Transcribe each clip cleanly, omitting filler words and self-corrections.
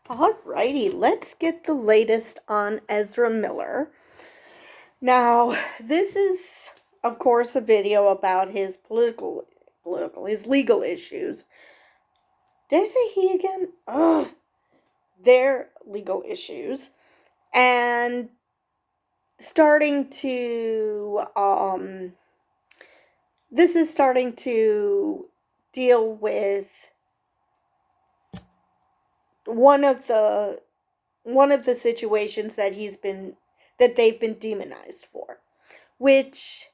Alrighty, let's get the latest on Ezra Miller. Now, this is, of course, a video about his his legal issues. Did I say he again? Ugh. Their legal issues. And starting to, this is starting to deal with one of the situations that they've been demonized for, which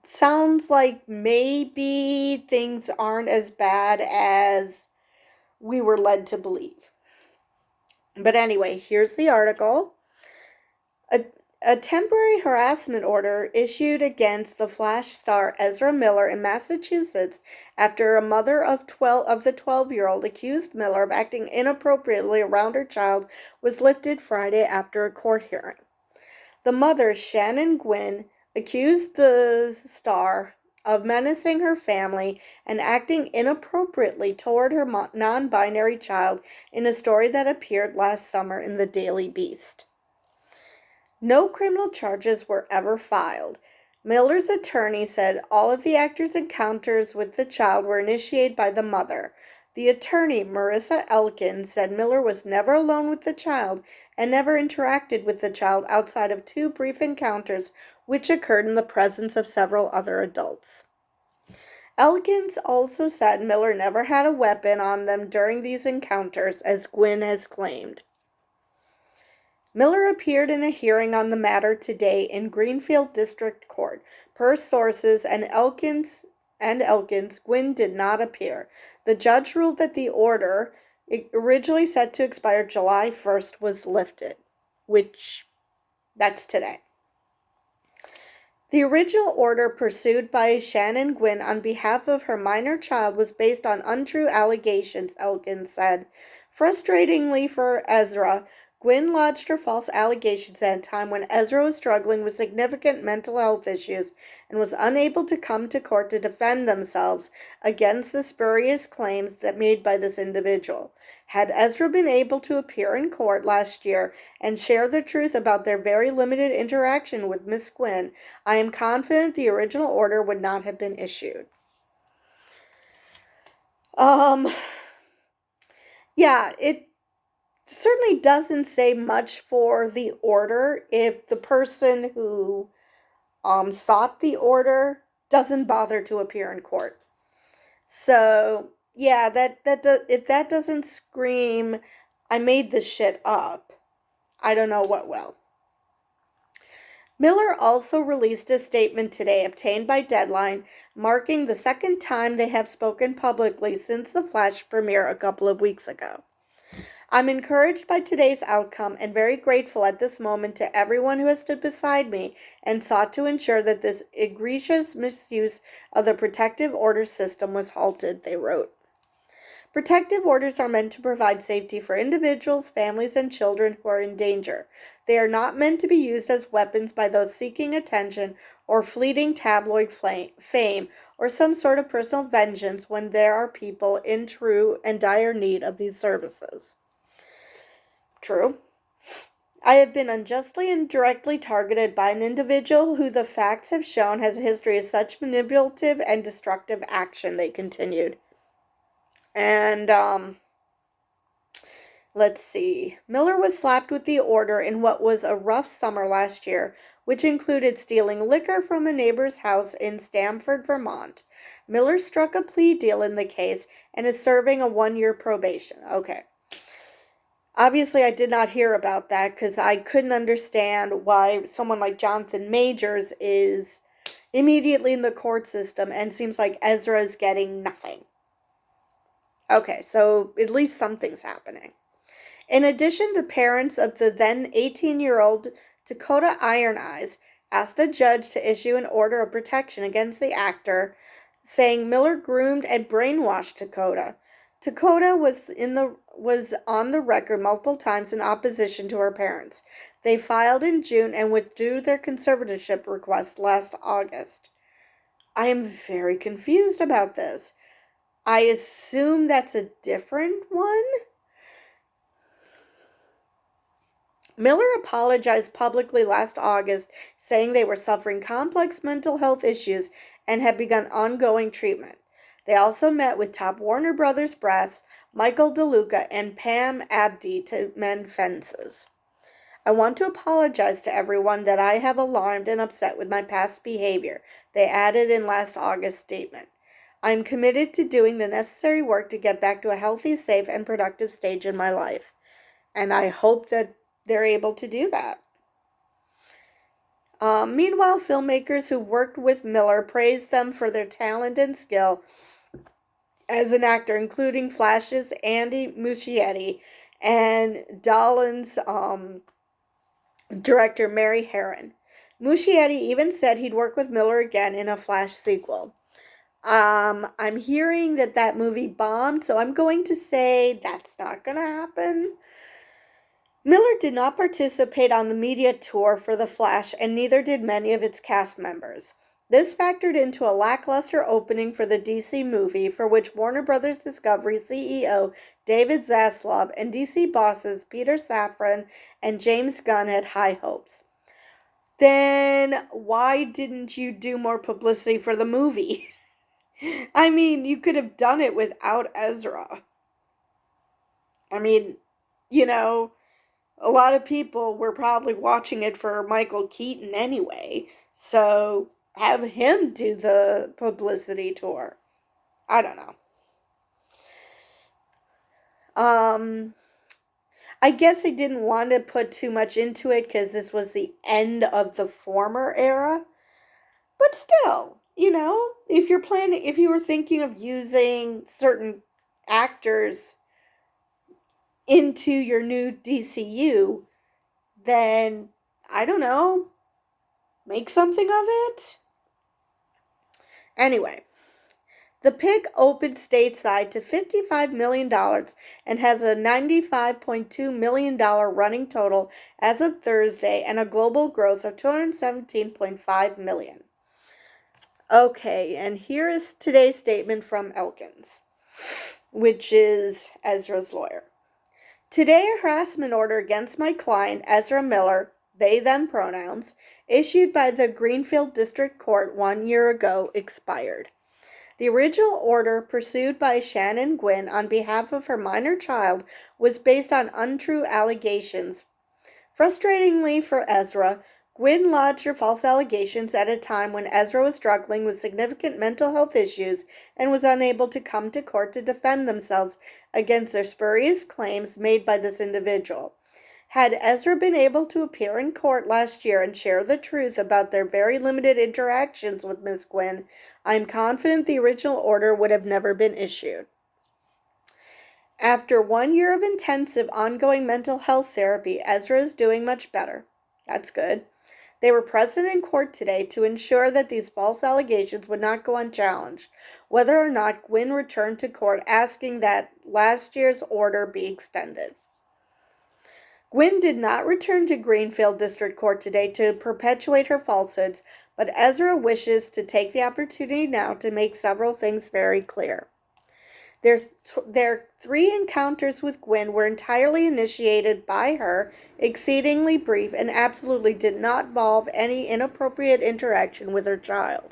sounds like maybe things aren't as bad as we were led to believe. But anyway, here's the article. A temporary harassment order issued against the Flash star Ezra Miller in Massachusetts after a mother of the 12-year-old accused Miller of acting inappropriately around her child was lifted Friday after a court hearing. The mother, Shannon Gwynn, accused the star of menacing her family and acting inappropriately toward her non-binary child in a story that appeared last summer in the Daily Beast. No criminal charges were ever filed. Miller's attorney said all of the actor's encounters with the child were initiated by the mother. The attorney, Marissa Elkins, said Miller was never alone with the child and never interacted with the child outside of 2 brief encounters which occurred in the presence of several other adults. Elkins also said Miller never had a weapon on them during these encounters, as Gwynn has claimed. Miller appeared in a hearing on the matter today in Greenfield District Court. Per sources and Elkins, Gwynn did not appear. The judge ruled that the order, originally set to expire July 1st, was lifted, which, that's today. The original order pursued by Shannon Gwynn on behalf of her minor child was based on untrue allegations, Elkins said. Frustratingly for Ezra, Gwynn lodged her false allegations at a time when Ezra was struggling with significant mental health issues and was unable to come to court to defend themselves against the spurious claims that made by this individual. Had Ezra been able to appear in court last year and share the truth about their very limited interaction with Miss Gwynn, I am confident the original order would not have been issued. Yeah, it certainly doesn't say much for the order if the person who sought the order doesn't bother to appear in court. So yeah, if that doesn't scream, I made this shit up, I don't know what will. Miller also released a statement today obtained by Deadline, marking the second time they have spoken publicly since the Flash premiere a couple of weeks ago. I'm encouraged by today's outcome and very grateful at this moment to everyone who has stood beside me and sought to ensure that this egregious misuse of the protective order system was halted, they wrote. Protective orders are meant to provide safety for individuals, families, and children who are in danger. They are not meant to be used as weapons by those seeking attention or fleeting tabloid fame or some sort of personal vengeance when there are people in true and dire need of these services. True. I have been unjustly and directly targeted by an individual who the facts have shown has a history of such manipulative and destructive action, they continued. And, let's see. Miller was slapped with the order in what was a rough summer last year, which included stealing liquor from a neighbor's house in Stamford, Vermont. Miller struck a plea deal in the case and is serving a 1-year probation. Okay. Obviously, I did not hear about that because I couldn't understand why someone like Jonathan Majors is immediately in the court system and seems like Ezra is getting nothing. Okay, so at least something's happening. In addition, the parents of the then 18-year-old Dakota Iron Eyes asked a judge to issue an order of protection against the actor, saying Miller groomed and brainwashed Dakota. Dakota was on the record multiple times in opposition to her parents. They filed in June and withdrew their conservatorship request last August. I am very confused about this. I assume that's a different one? Miller apologized publicly last August, saying they were suffering complex mental health issues and had begun ongoing treatment. They also met with top Warner Brothers brass Michael DeLuca and Pam Abdi to mend fences. I want to apologize to everyone that I have alarmed and upset with my past behavior, they added in last August's statement. I am committed to doing the necessary work to get back to a healthy, safe, and productive stage in my life. And I hope that they're able to do that. Meanwhile, filmmakers who worked with Miller praised them for their talent and skill as an actor, including Flash's Andy Muschietti and Dolan's director Mary Herron. Muschietti even said he'd work with Miller again in a Flash sequel. I'm hearing that movie bombed, so I'm going to say that's not going to happen. Miller did not participate on the media tour for The Flash, and neither did many of its cast members. This factored into a lackluster opening for the DC movie, for which Warner Bros. Discovery CEO David Zaslav and DC bosses Peter Safran and James Gunn had high hopes. Then why didn't you do more publicity for the movie? I mean, you could have done it without Ezra. I mean, a lot of people were probably watching it for Michael Keaton anyway, so have him do the publicity tour. I don't know. I guess they didn't want to put too much into it because this was the end of the former era. But still, if you were thinking of using certain actors into your new DCU, then, I don't know, make something of it? Anyway, The Pig opened stateside to $55 million and has a $95.2 million running total as of Thursday and a global gross of $217.5 million. Okay, and here is today's statement from Elkins, which is Ezra's lawyer. Today, a harassment order against my client, Ezra Miller, they them pronouns, issued by the Greenfield District Court 1 year ago, expired. The original order, pursued by Shannon Gwynn on behalf of her minor child, was based on untrue allegations. Frustratingly for Ezra, Gwynn lodged her false allegations at a time when Ezra was struggling with significant mental health issues and was unable to come to court to defend themselves against their spurious claims made by this individual. Had Ezra been able to appear in court last year and share the truth about their very limited interactions with Miss Gwynn, I am confident the original order would have never been issued. After 1 year of intensive ongoing mental health therapy, Ezra is doing much better. That's good. They were present in court today to ensure that these false allegations would not go unchallenged, whether or not Gwynn returned to court asking that last year's order be extended. Gwynn did not return to Greenfield District Court today to perpetuate her falsehoods, but Ezra wishes to take the opportunity now to make several things very clear. Their 3 encounters with Gwynn were entirely initiated by her, exceedingly brief, and absolutely did not involve any inappropriate interaction with her child.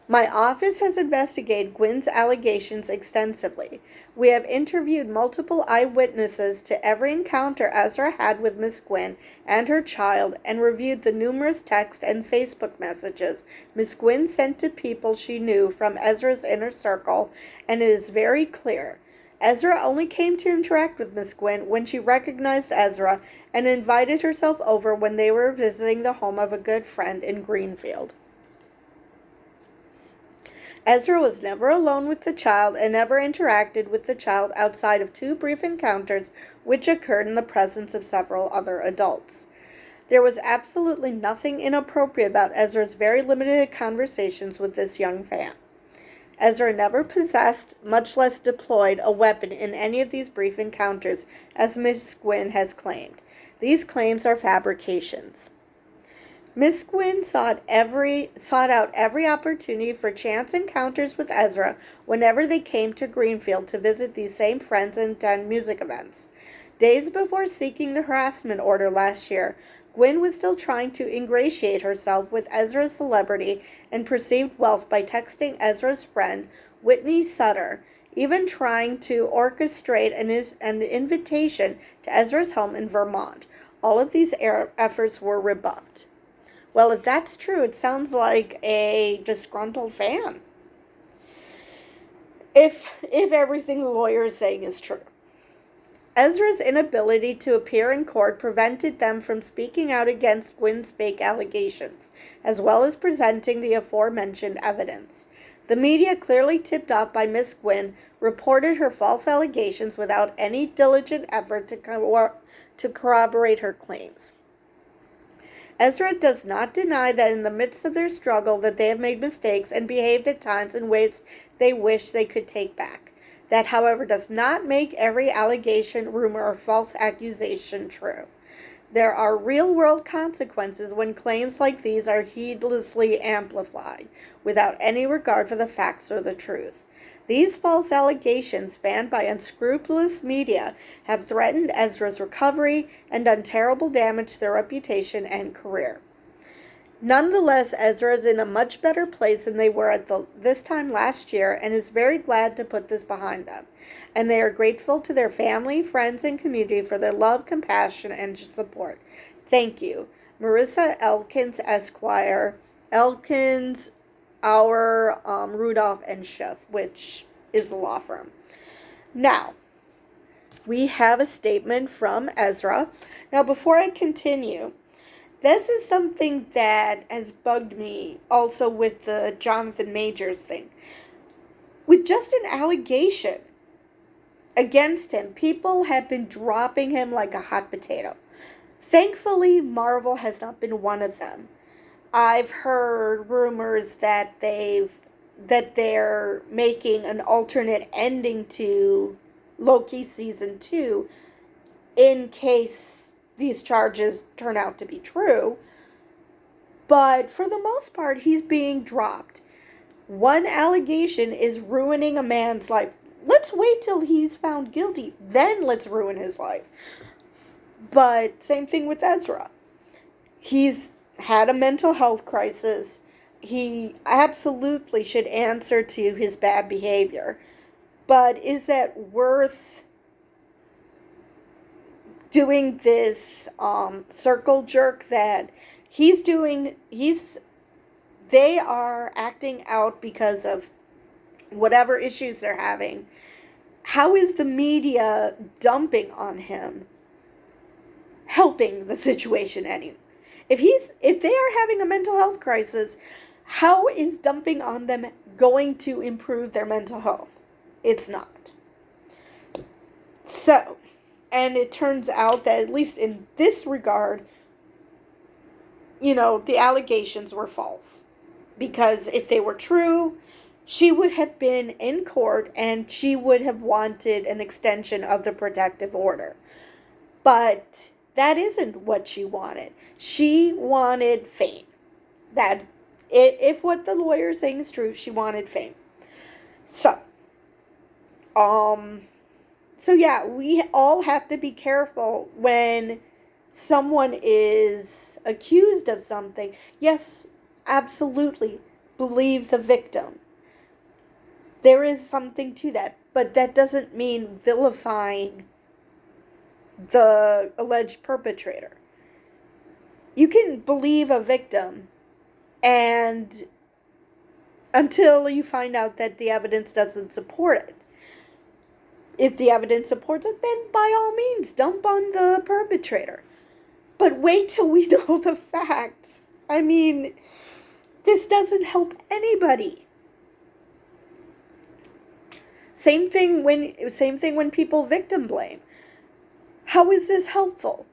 My office has investigated Gwynn's allegations extensively. We have interviewed multiple eyewitnesses to every encounter Ezra had with Miss Gwynn and her child and reviewed the numerous text and Facebook messages Miss Gwynn sent to people she knew from Ezra's inner circle, and it is very clear. Ezra only came to interact with Miss Gwynn when she recognized Ezra and invited herself over when they were visiting the home of a good friend in Greenfield. Ezra was never alone with the child and never interacted with the child outside of 2 brief encounters which occurred in the presence of several other adults. There was absolutely nothing inappropriate about Ezra's very limited conversations with this young fan. Ezra never possessed, much less deployed, a weapon in any of these brief encounters, as Miss Gwynn has claimed. These claims are fabrications. Miss Gwynn sought out every opportunity for chance encounters with Ezra whenever they came to Greenfield to visit these same friends and attend music events. Days before seeking the harassment order last year, Gwynn was still trying to ingratiate herself with Ezra's celebrity and perceived wealth by texting Ezra's friend, Whitney Sutter, even trying to orchestrate an invitation to Ezra's home in Vermont. All of these efforts were rebuffed. Well, if that's true, it sounds like a disgruntled fan. If everything the lawyer is saying is true. Ezra's inability to appear in court prevented them from speaking out against Gwynn's fake allegations, as well as presenting the aforementioned evidence. The media, clearly tipped off by Miss Gwynn, reported her false allegations without any diligent effort to corroborate her claims. Ezra does not deny that in the midst of their struggle that they have made mistakes and behaved at times in ways they wish they could take back. That, however, does not make every allegation, rumor, or false accusation true. There are real-world consequences when claims like these are heedlessly amplified, without any regard for the facts or the truth. These false allegations, fanned by unscrupulous media, have threatened Ezra's recovery and done terrible damage to their reputation and career. Nonetheless, Ezra is in a much better place than they were at this time last year and is very glad to put this behind them. And they are grateful to their family, friends, and community for their love, compassion, and support. Thank you. Marissa Elkins, Esquire. Elkins, our Rudolph and Schiff, which is the law firm. Now, we have a statement from Ezra. Now, before I continue, this is something that has bugged me also with the Jonathan Majors thing. With just an allegation against him, people have been dropping him like a hot potato. Thankfully, Marvel has not been one of them. I've heard rumors that they're making an alternate ending to Loki season 2 in case these charges turn out to be true. But for the most part, he's being dropped. One allegation is ruining a man's life. Let's wait till he's found guilty, then let's ruin his life. But same thing with Ezra. He's had a mental health crisis. He absolutely should answer to his bad behavior. But is that worth doing this circle jerk that he's doing? They are acting out because of whatever issues they're having. How is the media dumping on him helping the situation any? If they are having a mental health crisis, how is dumping on them going to improve their mental health? It's not. So, and it turns out that at least in this regard, the allegations were false. Because if they were true, she would have been in court and she would have wanted an extension of the protective order. But that isn't what she wanted. She wanted fame. That, if what the lawyer is saying is true, she wanted fame. So yeah, we all have to be careful when someone is accused of something. Yes, absolutely, believe the victim. There is something to that, but that doesn't mean vilifying the alleged perpetrator. You can believe a victim and until you find out that the evidence doesn't support it. If the evidence supports it, then by all means, dump on the perpetrator. But wait till we know the facts. I mean, this doesn't help anybody. Same thing when people victim blame. How is this helpful?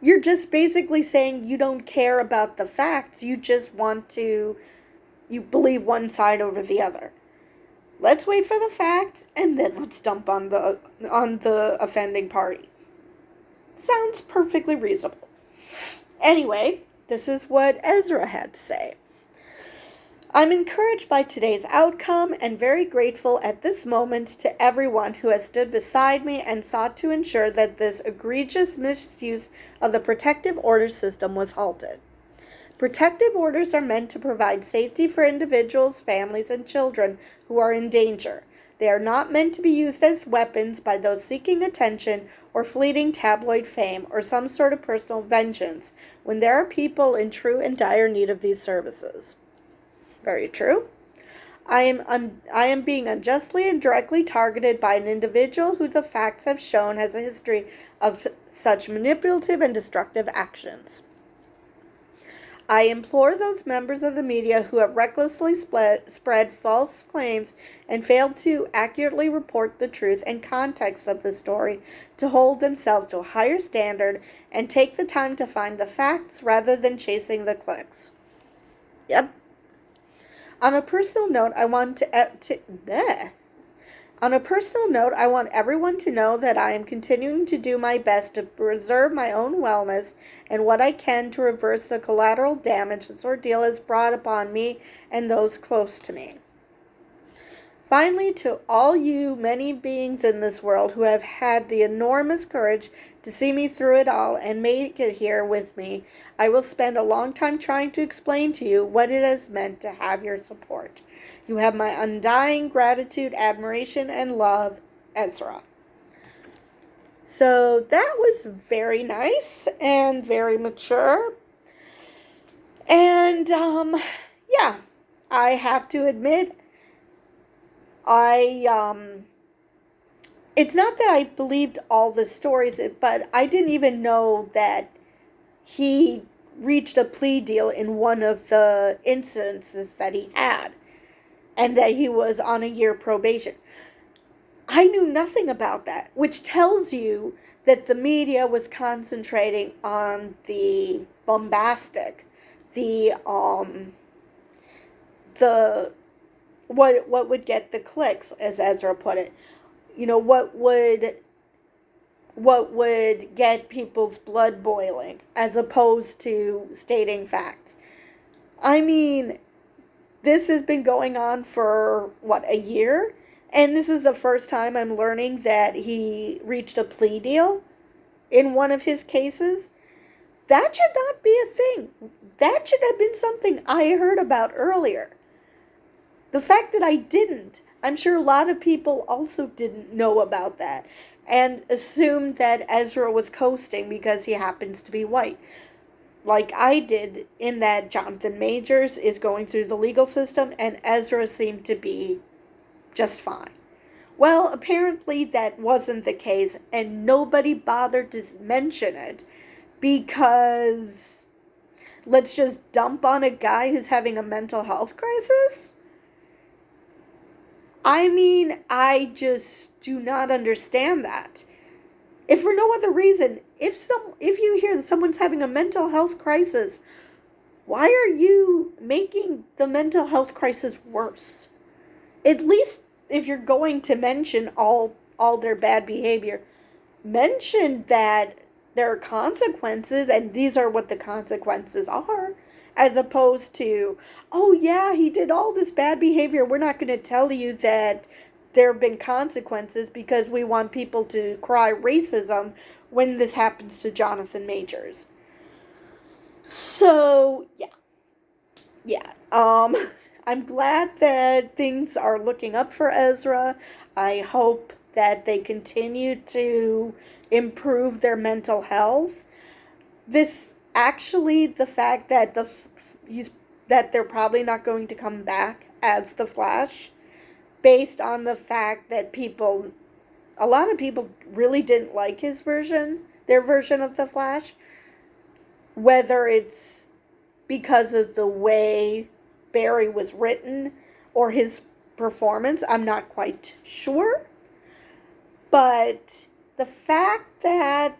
You're just basically saying you don't care about the facts. You just you believe one side over the other. Let's wait for the facts and then let's dump on the offending party. Sounds perfectly reasonable. Anyway, This is what Ezra had to say. I'm encouraged by today's outcome and very grateful at this moment to everyone who has stood beside me and sought to ensure that this egregious misuse of the protective order system was halted. Protective orders are meant to provide safety for individuals, families, and children who are in danger. They are not meant to be used as weapons by those seeking attention or fleeting tabloid fame or some sort of personal vengeance when there are people in true and dire need of these services. Very true. I am being unjustly and directly targeted by an individual who the facts have shown has a history of such manipulative and destructive actions. I implore those members of the media who have recklessly spread false claims and failed to accurately report the truth and context of the story to hold themselves to a higher standard and take the time to find the facts rather than chasing the clicks. Yep. On a personal note, I want everyone to know that I am continuing to do my best to preserve my own wellness and what I can to reverse the collateral damage this ordeal has brought upon me and those close to me. Finally, to all you many beings in this world who have had the enormous courage to see me through it all and make it here with me, I will spend a long time trying to explain to you what it has meant to have your support. You have my undying gratitude, admiration, and love, Ezra. So that was very nice and very mature. And, yeah, I have to admit, it's not that I believed all the stories, but I didn't even know that he reached a plea deal in one of the incidences that he had, and that he was on a year probation. I knew nothing about that, which tells you that the media was concentrating on the bombastic, the what would get the clicks, as Ezra put it. You know, what would get people's blood boiling, as opposed to stating facts. I mean, this has been going on for, a year? And this is the first time I'm learning that he reached a plea deal in one of his cases. That should not be a thing. That should have been something I heard about earlier. The fact that I didn't, I'm sure a lot of people also didn't know about that and assumed that Ezra was coasting because he happens to be white. Like I did, in that Jonathan Majors is going through the legal system and Ezra seemed to be just fine. Well, apparently that wasn't the case, and nobody bothered to mention it because let's just dump on a guy who's having a mental health crisis? I mean, I just do not understand that. If for no other reason, if you hear that someone's having a mental health crisis, why are you making the mental health crisis worse? At least if you're going to mention all their bad behavior, mention that there are consequences and these are what the consequences are, as opposed to, oh yeah, he did all this bad behavior, we're not going to tell you that there have been consequences because we want people to cry racism when this happens to Jonathan Majors. So, yeah. I'm glad that things are looking up for Ezra. I hope that they continue to improve their mental health. This actually, the fact that that they're probably not going to come back as the Flash, based on the fact that a lot of people really didn't like their version of the Flash, whether it's because of the way Barry was written or his performance, I'm not quite sure. But the fact that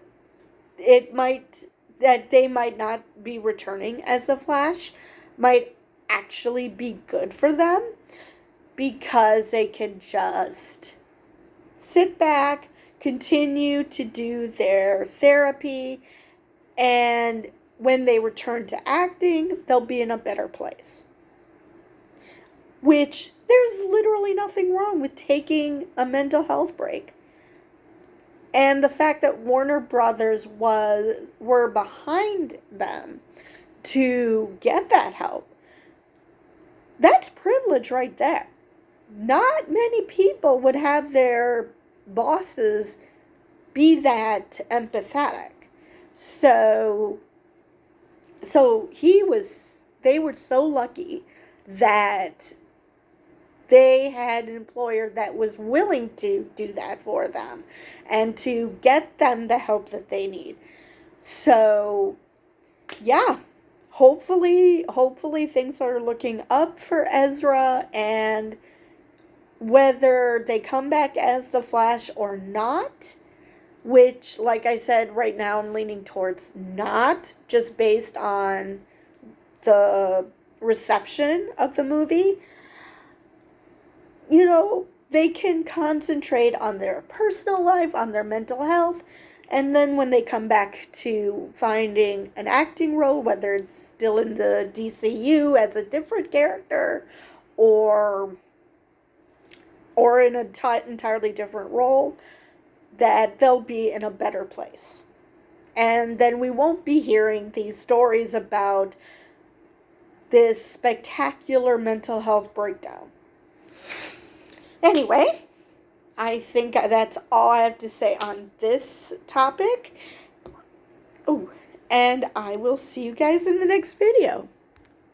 they might not be returning as the Flash might actually be good for them, because they can just sit back, continue to do their therapy, and when they return to acting, they'll be in a better place. Which, there's literally nothing wrong with taking a mental health break. And the fact that Warner Brothers were behind them to get that help, that's privilege right there. Not many people would have their bosses be that empathetic. So they were so lucky that they had an employer that was willing to do that for them and to get them the help that they need. So, yeah, hopefully things are looking up for Ezra, and whether they come back as the Flash or not, which, like I said, right now I'm leaning towards not, just based on the reception of the movie. They can concentrate on their personal life, on their mental health, and then when they come back to finding an acting role, whether it's still in the DCU as a different character or in an entirely different role, that they'll be in a better place. And then we won't be hearing these stories about this spectacular mental health breakdown. Anyway, I think that's all I have to say on this topic. Oh, and I will see you guys in the next video.